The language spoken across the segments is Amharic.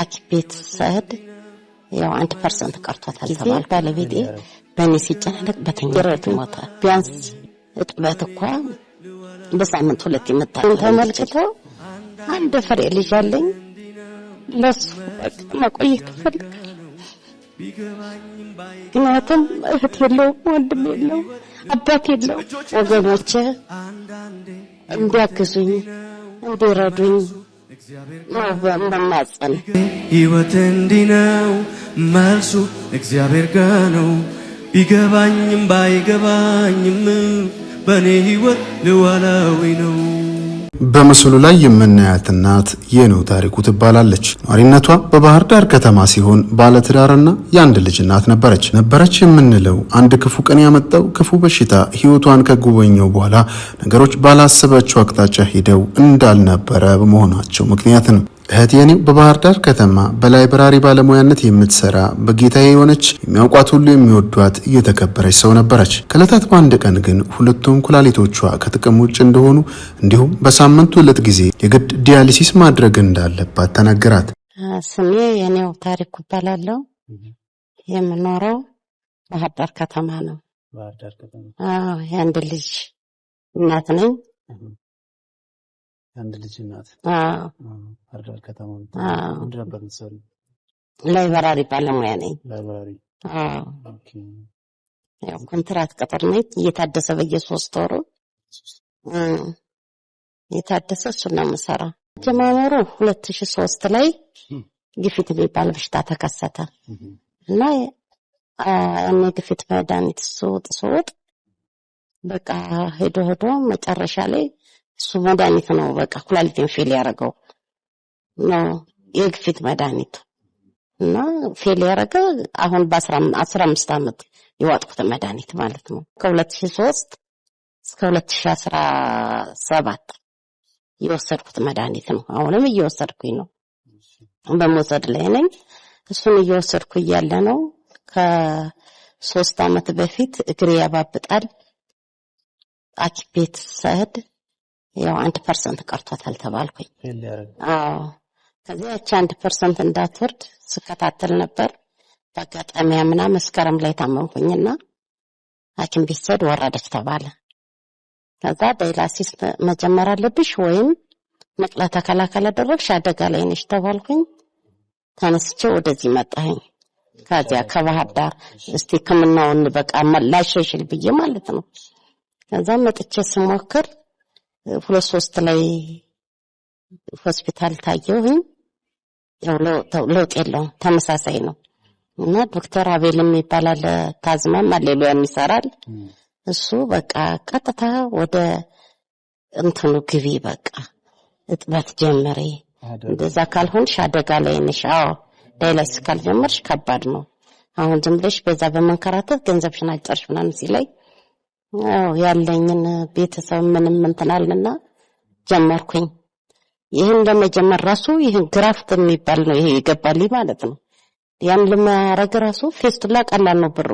አኪቤት ሰድ ያው 1% ቀርቷታል ተባለ። ባለቤቴ በእኔ ሲጨናነቅ በተኛበት ሞተ። ቢያንስ እጥበት እንኳን በሳምንት 2 ይመጣል። ተመልክቶ አንድ ፍሬ ልጅ አለኝ ለሱ መቆየት ፈልጋለሁ። ምክንያቱም እህት የለው ወንድም የለው አባት የለው። ወገኖቼ እንዲያግዙኝ እንዲረዱኝ በማጸን ሕይወት እንዲነው መልሱ እግዚአብሔር ጋር ነው። ቢገባኝም ባይገባኝም በኔ ሕይወት ልዋላዊ ነው። በምስሉ ላይ የምናያት እናት የነው ታሪኩ ትባላለች። ኗሪነቷ በባህር ዳር ከተማ ሲሆን ባለትዳርና የአንድ ልጅ እናት ነበረች የምንለው አንድ ክፉ ቀን ያመጣው ክፉ በሽታ ህይወቷን ከጎበኘው በኋላ ነገሮች ባላሰበችው አቅጣጫ ሄደው እንዳልነበረ በመሆናቸው ምክንያት ነው። እህት የኔው በባህር ዳር ከተማ በላይብራሪ ባለሙያነት የምትሰራ በጌታዬ የሆነች የሚያውቋት ሁሉ የሚወዷት እየተከበረች ሰው ነበረች። ከዕለታት በአንድ ቀን ግን ሁለቱም ኩላሊቶቿ ከጥቅም ውጭ እንደሆኑ እንዲሁም በሳምንቱ 2 ጊዜ የግድ ዲያሊሲስ ማድረግ እንዳለባት ተነገራት። ስሜ የኔው ታሪኩ ይባላል። የምኖረው ባህር ዳር ከተማ ነው። ባህር ዳር ከተማ የአንድ ልጅ እናት ነኝ። አንድ ልጅ እናት ባህር ዳር ከተማ ምንድን ነበር የምትሰሪው? ላይብራሪ ባለሙያ ነኝ። ላይብራሪ ኦኬ። ያው ኮንትራት ቀጠር ነኝ። እየታደሰ በየ3 ወሩ እየታደሰ እሱን ነው የምሰራው። ጀማመሩ 2003 ላይ ግፊት የሚባል በሽታ ተከሰተ እና እኔ ግፊት መድኃኒት ስውጥ በቃ ሄዶ መጨረሻ ላይ እሱ መድኃኒት ነው በቃ ኩላሊቴን ፌል ያደረገው ነው የግፊት መድኃኒት እና ፌል ያደረገ አሁን በ15 አመት የዋጥኩት መድኃኒት ማለት ነው። ከ2003 እስከ 2017 የወሰድኩት መድኃኒት ነው። አሁንም እየወሰድኩኝ ነው። በመውሰድ ላይ ነኝ። እሱን እየወሰድኩ እያለ ነው ከ3 አመት በፊት እግሬ ያባብጣል። አኪቤት ሰድ ያው 1% ቀርቷታል ተባልኩኝ። ከዚያ 1% እንዳትወርድ ስከታተል ነበር። በአጋጣሚ አምና መስከረም ላይ ታመምኩኝና ሐኪም ቤት ሰድ ወረደች ተባለ። ከዛ ዳያሊሲስ መጀመር አለብሽ ወይም ንቅለ ተከላ ካላደረግሽ አደጋ ላይ ነሽ ተባልኩኝ። ተነስቼ ወደዚህ መጣሁኝ። ከዚያ ከባህር ዳር እስቲ ሕክምናውን በቃ ላሻሽል ብዬ ማለት ነው። ከዛ መጥቼ ስሞክር 2-3 ላይ ሆስፒታል ታየሁኝ። ያው ለውጥ የለውም ተመሳሳይ ነው እና ዶክተር አቤል የሚባል ታዝማም አሌሉያ የሚሰራል እሱ በቃ ቀጥታ ወደ እንትኑ ግቢ በቃ እጥበት ጀመረ። እንደዛ ካልሆንሽ አደጋ ላይ ነሽ። ዳያሊሲስ ካልጀመርሽ ከባድ ነው። አሁን ዝም ብለሽ በዛ በመንከራተት ገንዘብሽን አጨርሽ ምናምን ሲለኝ ያለኝን ቤተሰብ ምንም እንትናልና ጀመርኩኝ። ይሄን ለመጀመር ራሱ ይሄን ግራፍት የሚባል ነው ይሄ ይገባልኝ ማለት ነው። ያን ለማረግ ራሱ ፌስቱላ ቀላል ነው ብሩ።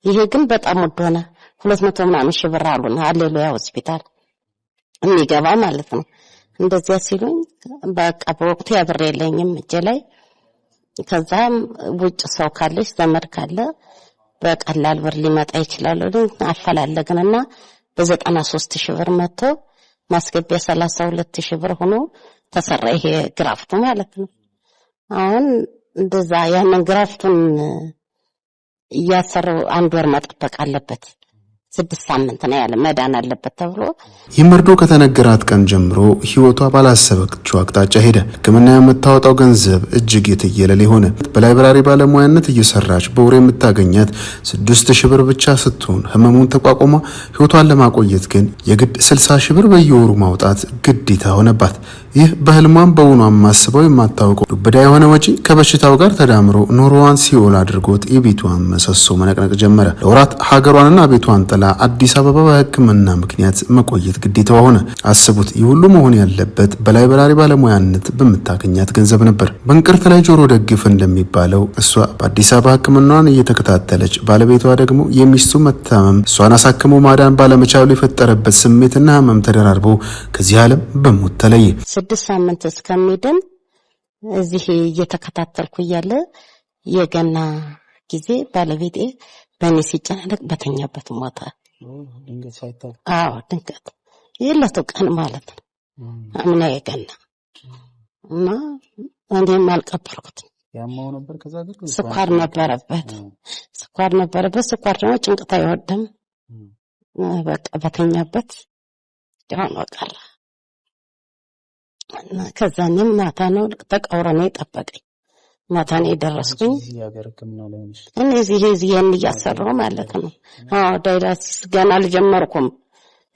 ይሄ ግን በጣም ውድ ሆነ። 200 ምናምን ሺህ ብር አሉና ሃሌሉያ ሆስፒታል የሚገባ ማለት ነው። እንደዚያ ሲሉኝ በቃ በወቅቱ ያብር የለኝም እጄ ላይ። ከዛም ውጭ ሰው ካለሽ ዘመድ ካለ በቀላል ብር ሊመጣ ይችላል። አፈላለግንና በ93 ሺህ ብር መጥቶ ማስገቢያ 32 ሺህ ብር ሆኖ ተሰራ ይሄ ግራፍቱ ማለት ነው። አሁን እንደዛ ያንን ግራፍቱን እያሰሩ 1 ወር መጠበቅ አለበት። 6 ሳምንት ነው ያለ መዳን አለበት ተብሎ ይመርዶ ከተነገራት ቀን ጀምሮ ህይወቷ ባላሰበችው አቅጣጫ ሄደ። ሕክምና የምታወጣው ገንዘብ እጅግ የትየለሌ ሆነ። በላይብራሪ ባለሙያነት እየሰራች በወር የምታገኛት 6000 ብር ብቻ ስትሆን ህመሙን ተቋቁማ ህይወቷን ለማቆየት ግን የግድ 60 ሺህ ብር በየወሩ ማውጣት ግዴታ ሆነባት። ይህ በህልሟም በውኗም ማስበው የማታውቀው ዱብዳ የሆነ ወጪ ከበሽታው ጋር ተዳምሮ ኑሮዋን ሲኦል አድርጎት የቤቷን መሰሶ መነቅነቅ ጀመረ። ለወራት ሀገሯንና ቤቷን ጥላ አዲስ አበባ በሕክምና ምክንያት መቆየት ግዴታዋ ሆነ። አስቡት፣ ይህ ሁሉ መሆን ያለበት በላይብራሪ ባለሙያነት በምታገኛት ገንዘብ ነበር። በእንቅርት ላይ ጆሮ ደግፍ እንደሚባለው እሷ በአዲስ አበባ ሕክምናዋን እየተከታተለች ባለቤቷ ደግሞ የሚስቱ መታመም እሷን አሳክሞ ማዳን ባለመቻሉ የፈጠረበት ስሜትና ህመም ተደራርቦ ከዚህ ዓለም በሞት ተለየ። 6 ሳምንት እስከሚድን እዚህ እየተከታተልኩ እያለ የገና ጊዜ ባለቤቴ በእኔ ሲጨናነቅ በተኛበት ሞተ። ድንገት ሳይታወቅ? አዎ ድንገት የለቱ ቀን ማለት ነው። አምና የገና እና እኔም አልቀበልኩትም። ያማው ነበር። ከዛ ግን ስኳር ነበረበት። ስኳር ደግሞ ጭንቀት አይወድም። በቃ በተኛበት ጃን ወቀረ እና ከዛንም ማታ ነው ተቀውሮ ነው የጠበቀኝ። ማታ ነው የደረስኩኝ። እነዚህ እዚህን እያሰራሁ ማለት ነው። አዎ ዳይላሲስ ገና አልጀመርኩም።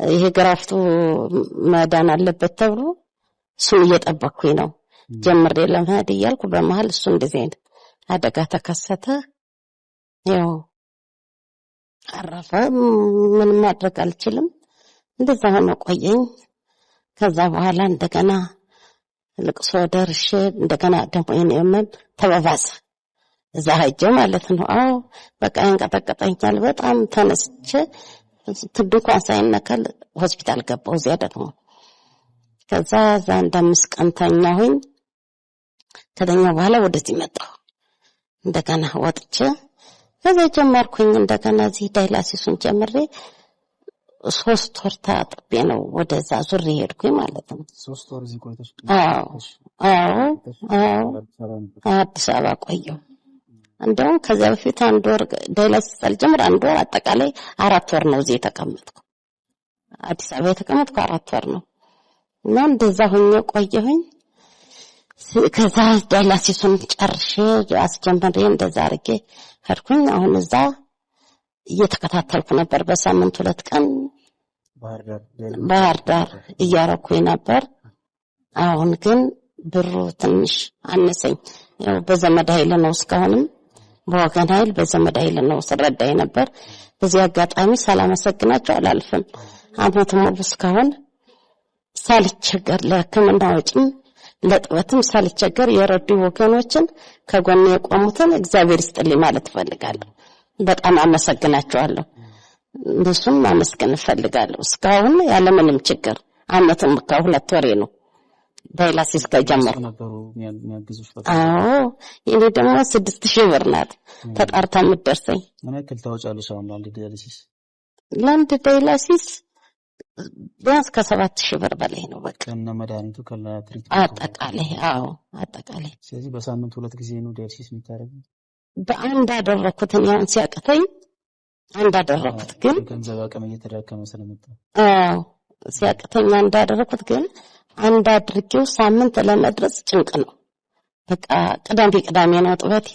ይሄ ግራፍቱ መዳን አለበት ተብሎ እሱን እየጠበቅኩኝ ነው። ጀምሬ ለመሄድ እያልኩ በመሃል እሱ እንደዚህ አይነት አደጋ ተከሰተ። ያው አረፈ። ምን ማድረግ አልችልም። እንደዛ ሆኖ ቆየኝ። ከዛ በኋላ እንደገና ልቅሶ ደርሼ እንደገና ደግሞ የኔም ተባባሰ። እዛ ሄጄ ማለት ነው። አዎ በቃ ያንቀጠቀጠኛል በጣም ተነስቼ ትድኳን ሳይነካል ሆስፒታል ገባሁ። እዚያ ደግሞ ከዛ አንድ 5 ቀን ተኛሁኝ። ከተኛ በኋላ ወደዚህ መጣሁ። እንደገና ወጥቼ ከዛ ጀመርኩኝ። እንደገና እዚህ ዳይላሲሱን ጀምሬ 3 ወር ታጥቤ ነው ወደዛ ዙሬ ሄድኩኝ ማለት ነው። 3 ወር እዚህ ቆይተሽ? አዎ አዲስ አበባ ቆየሁ። እንደውም ከዛ በፊት 1 ወር ዳይላሲስ አልጀምር 1 ወር አጠቃላይ 4 ወር ነው እዚህ የተቀመጥኩ። አዲስ አበባ የተቀመጥኩ 4 ወር ነው እና እንደዛ ሆኜ ቆየሁኝ። ከዛ ዳይላሲሱን ጨርሼ አስጀምሬ እንደዛ አድርጌ ሄድኩኝ። አሁን እዛ እየተከታተልኩ ነበር። በሳምንት 2 ቀን ባህር ዳር እያረኩኝ ነበር። አሁን ግን ብሩ ትንሽ አነሰኝ። ያው በዘመድ ኃይል ነው እስካሁንም በወገን ኃይል በዘመድ ኃይል ነው ስረዳኝ ነበር። በዚህ አጋጣሚ ሳላመሰግናቸው አላልፍም። አመት ሙሉ እስካሁን ሳልቸገር ለሕክምና ወጪም ለጥበትም ሳልቸገር የረዱ ወገኖችን ከጎኔ የቆሙትን እግዚአብሔር ይስጥልኝ ማለት ፈልጋለሁ። በጣም አመሰግናቸዋለሁ። እነሱም ማመስገን ፈልጋለሁ። እስካሁን ያለ ምንም ችግር አመትም ከ2 ወሬ ነው ዳይላሲስ ከጀመርኩ ነበሩ የሚያግዙሽ። አዎ እኔ ደግሞ 6000 ብር ናት ተጣርታ የምትደርሰኝ። ምን ያክል ታወጫለሽ አሁን ለአንድ ዳይላሲስ? ቢያንስ ከ7000 ብር በላይ ነው። በቃ እና መድኃኒቱ ከላትሪት አጠቃላይ? አዎ አጠቃላይ። ስለዚህ በሳምንት 2 ጊዜ ነው ዳይላሲስ የምታደርገው? በአንድ አደረኩት። ያን ሲያቅተኝ አንድ አደረኩት። ግን ገንዘብ አቅም እየተዳከመ ስለመጣ ሲያቅተኝ አንድ አደረኩት። ግን አንድ አድርጌው ሳምንት ለመድረስ ጭንቅ ነው። በቃ ቅዳሜ ነው ጥበቴ።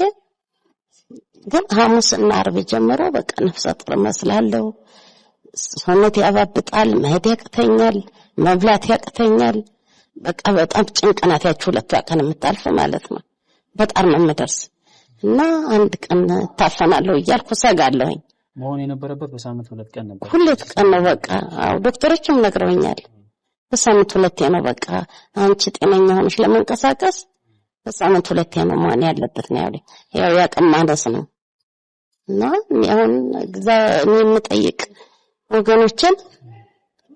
ግን ሐሙስና ዓርብ ጀምሮ በቃ ነፍሰ ጡር መስላለሁ። ሰውነቴ ያባብጣል፣ መሄድ ያቅተኛል፣ መብላት ያቅተኛል። በቃ በጣም ጭንቅ ናት ያቺ 2 ቀን የምታልፍ ማለት ነው። በጣም ነው የምደርስ እና አንድ ቀን ታፈናለሁ እያልኩ ሰጋለሁኝ። መሆን የነበረበት በሳምንት 2 ቀን ነበር። 2 ቀን ነው በቃ። አዎ ዶክተሮችም ነግረውኛል። በሳምንት 2 ነው በቃ አንቺ ጤነኛ ሆነሽ ለመንቀሳቀስ በሳምንት 2 ነው መሆን ያለበት ነው ያሉኝ። ያው ያቅም ማነስ ነው እና አሁን እኔ የምጠይቅ ወገኖችን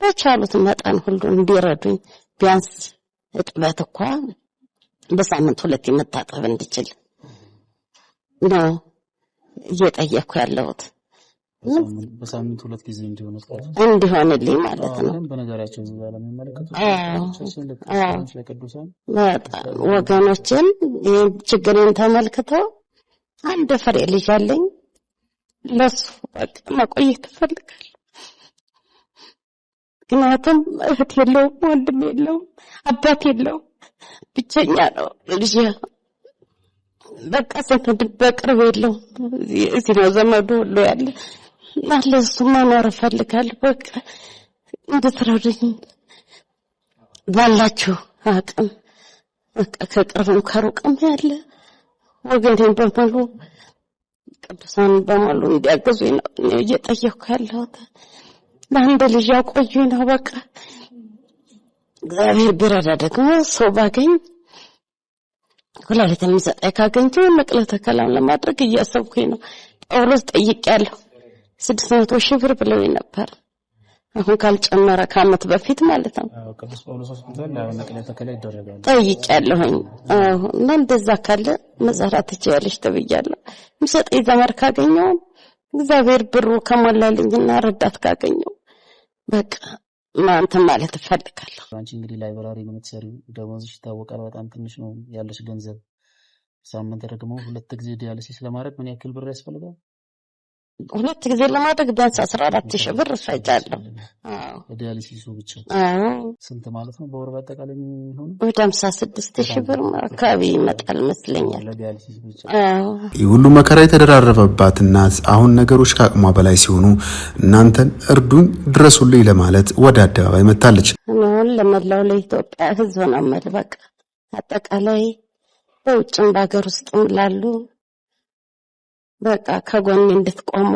በቻሉት መጠን ሁሉ እንዲረዱኝ ቢያንስ እጥበት እንኳን በሳምንት 2 መታጠብ እንድችል ነው እየጠየቅኩ ያለሁት። በሳምንት 2 ጊዜ እንዲሆንልኝ ማለት ነው። በነገራችን ዘላለም መመለከቱ ለቅዱሳን ወገኖችን ችግሬን ተመልክተው አንድ ፍሬ ልጅ አለኝ ለሱ በቃ መቆየት እፈልጋለሁ። ምክንያቱም እህት የለውም፣ ወንድም የለውም፣ አባት የለውም፣ ብቸኛ ነው ልጅ። በቃ ዘመድ በቅርብ የለውም። እዚህ ነው ዘመዱ ሁሉ ያለ አለ። እሱ መኖር እፈልጋለሁ። በቃ እንድትረዱኝ ባላችሁ አቅም በቃ ከቅርብም ከሩቅም ያለ ወገኔን በሙሉ ቅዱሳን በሙሉ እንዲያግዙኝ ነው እየጠየቅኩ ያለሁት። ለአንድ ልጅ ያቆዩኝ ነው በቃ። እግዚአብሔር ቢረዳ ደግሞ ሰው ባገኝ ኩላሊት የሚሰጠኝ ካገኘሁ ንቅለ ተከላውን ለማድረግ እያሰብኩኝ ነው። ጳውሎስ ጠይቄያለሁ። 600,000 ብር ብለውኝ ነበር። አሁን ካልጨመረ ከዓመት በፊት ማለት ነው። ቅዱስ ጳውሎስ ሆስፒታል ነቅለ ተከላ ይደረጋል ጠይቄያለሁኝ። እና እንደዛ ካለ መሰራት ትችያለሽ ተብያለሁ። ምሰጠኝ ዘመድ ካገኘው እግዚአብሔር ብሩ ከሞላልኝና ረዳት ካገኘው በቃ ማንተ ማለት እፈልጋለሁ። አንቺ እንግዲህ ላይብራሪ ነው የምትሰሪው፣ ደሞዝሽ ይታወቃል፣ በጣም ትንሽ ነው ያለሽ ገንዘብ። ሳምንት ደግሞ 2 ጊዜ ዲያሊሲስ ለማድረግ ምን ያክል ብር ያስፈልጋል? 2 ጊዜ ለማድረግ ቢያንስ 14,000 ብር ፈጃለሁ። ዲያሊሲሱ ብቻ ስንት ማለት ነው በወር በአጠቃላይ የሚሆነው? ወደ 56,000 ብር አካባቢ ይመጣል መስለኛል ለዲያሊሲስ ብቻ። ይህ ሁሉ መከራ የተደራረበባት እናት አሁን ነገሮች ከአቅሟ በላይ ሲሆኑ እናንተን እርዱኝ ድረሱልኝ ለማለት ወደ አደባባይ መጣለች። አሁን ለመላው ለኢትዮጵያ ሕዝብ ነው መልበቅ አጠቃላይ በውጭም በአገር ውስጥም ላሉ በቃ ከጎኔ እንድትቆሙ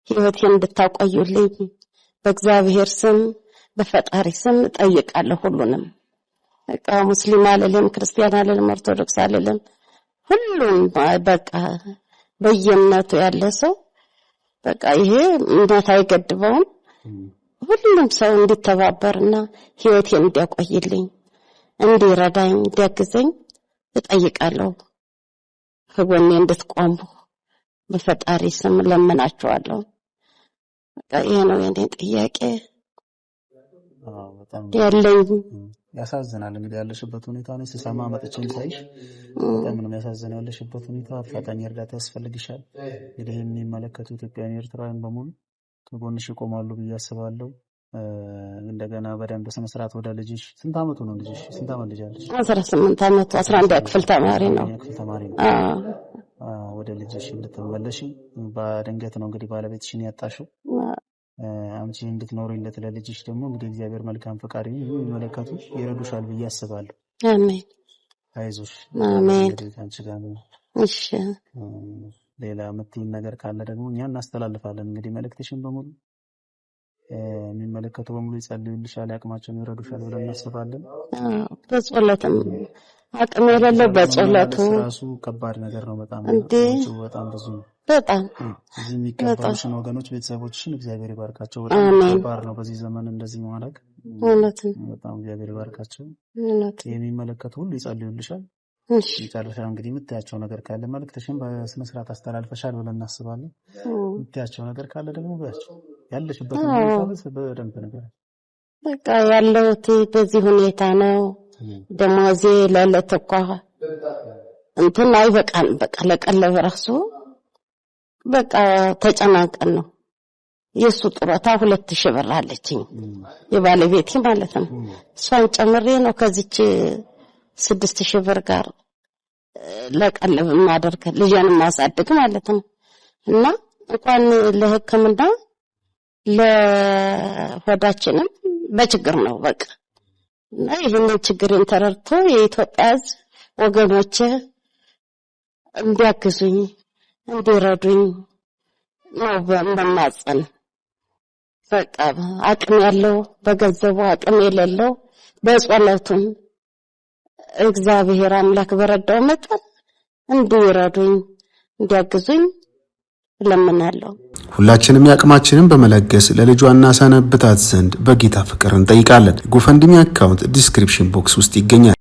ህይወቴን እንድታቆዩልኝ በእግዚአብሔር ስም በፈጣሪ ስም ጠይቃለሁ። ሁሉንም በቃ ሙስሊም አለለም፣ ክርስቲያን አለለም፣ ኦርቶዶክስ አለለም፣ ሁሉም በቃ በየእምነቱ ያለ ሰው በቃ ይሄ እምነት አይገድበውም። ሁሉም ሰው እንዲተባበርና ህይወቴን እንዲያቆይልኝ እንዲረዳኝ እንዲያግዘኝ እጠይቃለሁ። ከጎኔ እንድትቆሙ በፈጣሪ ስም ለምናችኋለሁ። በቃ ይሄ ነው የኔ ጥያቄ ያለኝ። ያሳዝናል እንግዲህ ያለሽበት ሁኔታ ነው ስሰማ መጥቼም ሳይሽ በጣም ነው ያሳዝናል። ያለሽበት ሁኔታ አፋጣኝ እርዳታ ያስፈልግሻል። እንግዲህ የሚመለከቱ ኢትዮጵያውያን ኤርትራውያን በሙሉ ከጎንሽ ይቆማሉ ብዬ አስባለሁ። እንደገና በደንብ በስነ ስርዓት ወደ ልጅሽ ስንት አመቱ ነው ልጅሽ? ስንት አመት ልጅ አለሽ? 18 አመቱ 11 ክፍል ተማሪ ነው። ወደ ልጅሽ እንድትመለሺ በድንገት ነው እንግዲህ ባለቤትሽን ያጣሽው። አንቺ እንድትኖሪለት ለልጅሽ ደግሞ እንግዲህ እግዚአብሔር መልካም ፈቃድ የሚመለከቱ ይረዱሻል ብዬ አስባለሁ። አሜን። አይዞሽ። አሜን። አንቺ ጋር ነው። እሺ። ሌላ የምትይኝ ነገር ካለ ደግሞ እኛ እናስተላልፋለን። እንግዲህ መልእክትሽን በሙሉ የሚመለከቱ በሙሉ ይጸልዩልሻል፣ ያቅማቸውን ይረዱሻል ብለን እናስባለን። በጸሎትም አቅም የሌለው በጸሎቱ ራሱ ከባድ ነገር ነው። በጣም በጣም ብዙ በጣም እዚህ የሚቀበሉሽን ወገኖች ቤተሰቦችሽን እግዚአብሔር ይባርካቸው። በጣም ከባድ ነው በዚህ ዘመን እንደዚህ ማድረግ። በጣም እግዚአብሔር ይባርካቸው። የሚመለከቱ ሁሉ ይጸልዩልሻል። ይቻላል እንግዲህ የምትያቸው ነገር ካለ መልእክትሽን በስነ ስርዓት አስተላልፈሻል ብለን እናስባለን። የምትያቸው ነገር ካለ ደግሞ በያቸው። ያለሽበት ሁኔታ በደንብ ነገር በቃ ያለሁት በዚህ ሁኔታ ነው። ደሞዜ ለዕለት እኮ እንትን አይበቃም። በቃ ለቀለብ ራሱ በቃ ተጨናንቀን ነው። የሱ ጡረታ 2,000 ብር አለችኝ የባለቤቴ ማለት ነው። እሷን ጨምሬ ነው ከዚች 6,000 ብር ጋር ለቀለብ ማደርግ ልጅን ማሳደግ ማለት ነው። እና እንኳን ለሕክምና ለሆዳችንም በችግር ነው በቃ። እና ይሄንን ችግርን ተረድቶ የኢትዮጵያ ሕዝብ ወገኖቼ እንዲያግዙኝ እንዲረዱኝ ነው በመማጸን። በቃ አቅም ያለው በገንዘቡ አቅም የሌለው በጸሎቱም እግዚአብሔር አምላክ በረዳው መጠን እንዲረዱኝ እንዲያግዙኝ ለምናለሁ። ሁላችንም ያቅማችንን በመለገስ ለልጇ እናሰነብታት ዘንድ በጌታ ፍቅር እንጠይቃለን። ጎፈንድሚ አካውንት ዲስክሪፕሽን ቦክስ ውስጥ ይገኛል።